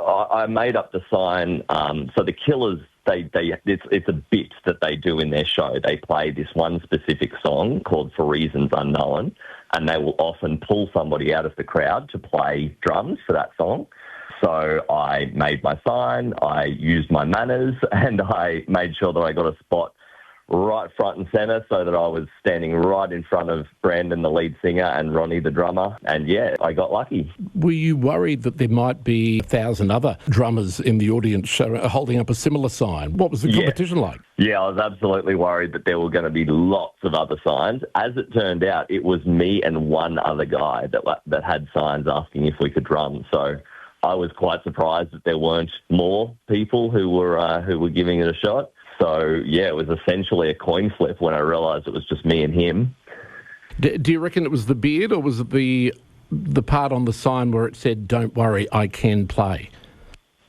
I made up the sign. So the Killers, it's a bit that they do in their show. They play this one specific song called For Reasons Unknown, and they will often pull somebody out of the crowd to play drums for that song. So I made my sign, I used my manners, and I made sure that I got a spot right front and centre so that I was standing right in front of Brandon, the lead singer, and Ronnie, the drummer. And yeah, I got lucky. Were you worried that there might be 1,000 other drummers in the audience holding up a similar sign? What was the competition like? Yeah, I was absolutely worried that there were going to be lots of other signs. As it turned out, it was me and one other guy that had signs asking if we could drum. So I was quite surprised that there weren't more people who were giving it a shot. So, yeah, it was essentially a coin flip when I realised it was just me and him. Do you reckon it was the beard, or was it the part on the sign where it said, "Don't worry, I can play"?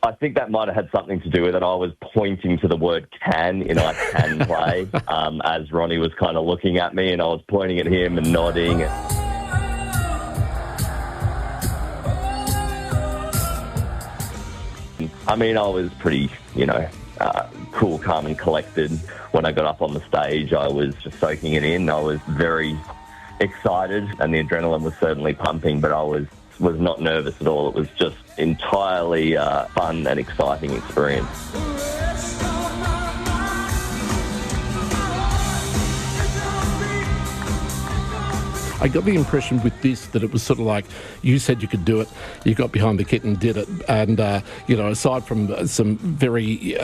I think that might have had something to do with it. I was pointing to the word "can" in "I can play" as Ronnie was kind of looking at me, and I was pointing at him and nodding. I mean, I was pretty, cool, calm and collected. When I got up on the stage, I was just soaking it in. I was very excited and the adrenaline was certainly pumping, but I was not nervous at all. It was just entirely fun and exciting experience. I got the impression with this that it was sort of like you said you could do it, you got behind the kit and did it. And, aside from some very,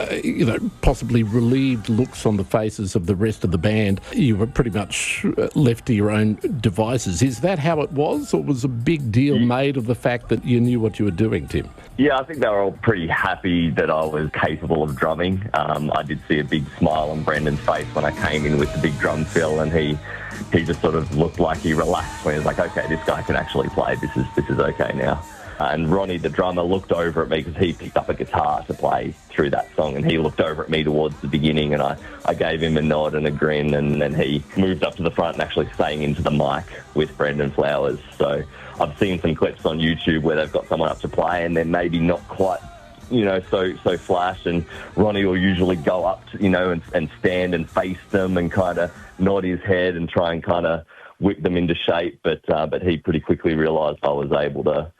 possibly relieved looks on the faces of the rest of the band, you were pretty much left to your own devices. Is that how it was, or was a big deal made of the fact that you knew what you were doing, Tim? Yeah, I think they were all pretty happy that I was capable of drumming. I did see a big smile on Brendan's face when I came in with the big drum fill, and he just sort of looked like he relaxed when he was like, okay, this guy can actually play. This is okay now. And Ronnie, the drummer, looked over at me because he picked up a guitar to play through that song, and he looked over at me towards the beginning, and I gave him a nod and a grin, and then he moved up to the front and actually sang into the mic with Brendan Flowers. So I've seen some clips on YouTube where they've got someone up to play and they're maybe not quite so flash, and Ronnie will usually go up to, and stand and face them and kind of nod his head and try and kind of whip them into shape. But he pretty quickly realised I was able to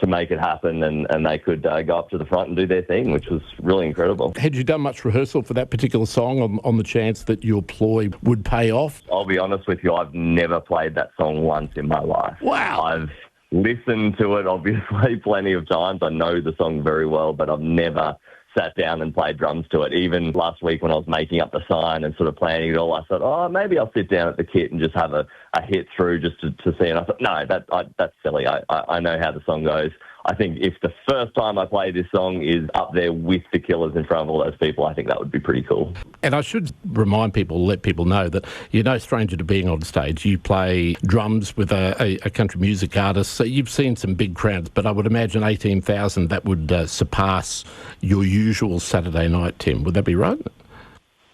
make it happen, and they could go up to the front and do their thing, which was really incredible. Had you done much rehearsal for that particular song on the chance that your ploy would pay off? I'll be honest with you, I've never played that song once in my life. Wow. I've listened to it, obviously, plenty of times. I know the song very well, but I've never sat down and played drums to it. Even last week when I was making up the sign and sort of planning it all, I thought, maybe I'll sit down at the kit and just have a hit through just to see. And I thought, no, that's silly. I know how the song goes. I think if the first time I play this song is up there with the Killers in front of all those people, I think that would be pretty cool. And I should let people know that you're no stranger to being on stage. You play drums with a country music artist, so you've seen some big crowds, but I would imagine 18,000, that would surpass your usual Saturday night, Tim. Would that be right?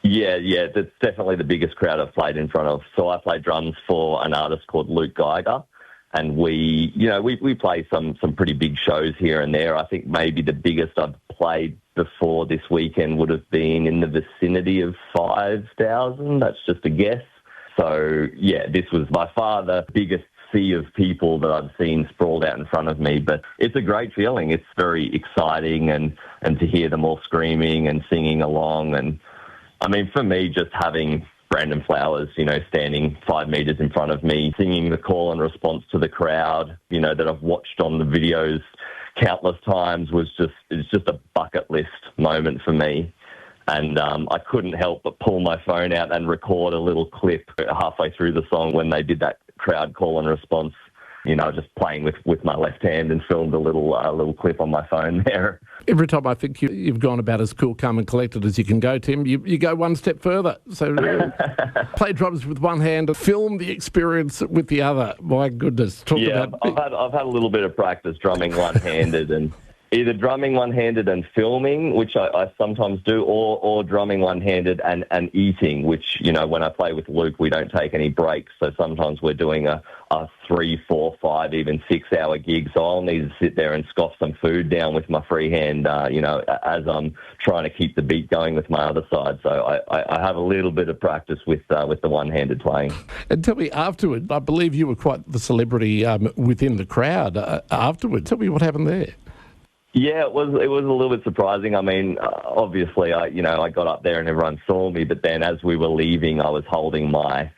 Yeah, that's definitely the biggest crowd I've played in front of. So I play drums for an artist called Luke Geiger, and we play some pretty big shows here and there. I think maybe the biggest I've played before this weekend would have been in the vicinity of 5,000. That's just a guess. So, yeah, this was by far the biggest sea of people that I've seen sprawled out in front of me. But it's a great feeling. It's very exciting, and to hear them all screaming and singing along. And, I mean, for me, just having Brandon Flowers, standing 5 metres in front of me, singing the call and response to the crowd, that I've watched on the videos countless times, it's just a bucket list moment for me. And I couldn't help but pull my phone out and record a little clip halfway through the song when they did that crowd call and response. Just playing with my left hand, and filmed a little clip on my phone there. Every time I think you've gone about as cool, calm and collected as you can go, Tim, you go one step further. So play drums with one hand and film the experience with the other. My goodness. I've had a little bit of practice drumming one-handed, and Either drumming one-handed and filming, which I sometimes do, or drumming one-handed and eating, which, you know, when I play with Luke, we don't take any breaks. So sometimes we're doing a 3, 4, 5, even 6-hour gig. So I'll need to sit there and scoff some food down with my free hand, you know, as I'm trying to keep the beat going with my other side. So I have a little bit of practice with the one-handed playing. And tell me, afterward, I believe you were quite the celebrity within the crowd afterward. Tell me what happened there. Yeah, it was a little bit surprising. I mean, obviously, I got up there and everyone saw me, but then as we were leaving, I was holding my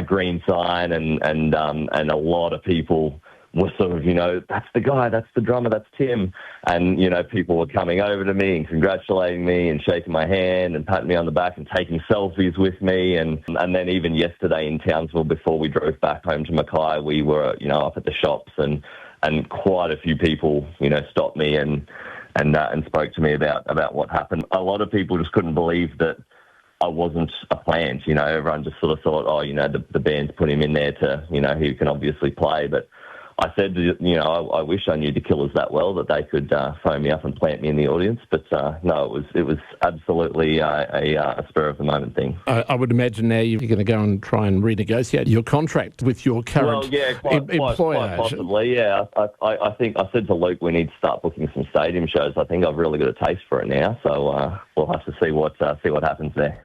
green sign, and a lot of people were sort of, you know, that's the guy, that's the drummer, that's Tim. And, you know, people were coming over to me and congratulating me and shaking my hand and patting me on the back and taking selfies with me. And then even yesterday in Townsville, before we drove back home to Mackay, we were, you know, up at the shops, and quite a few people, you know, stopped me and spoke to me about what happened. A lot of people just couldn't believe that I wasn't a plant. You know, everyone just sort of thought, oh, you know, the band's put him in there to, you know, he can obviously play. But I said, you know, I wish I knew the Killers that well that they could phone me up and plant me in the audience. But no, it was absolutely a spur of the moment thing. I would imagine now you're going to go and try and renegotiate your contract with your current employer. Quite possibly, yeah. I think I said to Luke, we need to start booking some stadium shows. I think I've really got a taste for it now. So we'll have to see what happens there.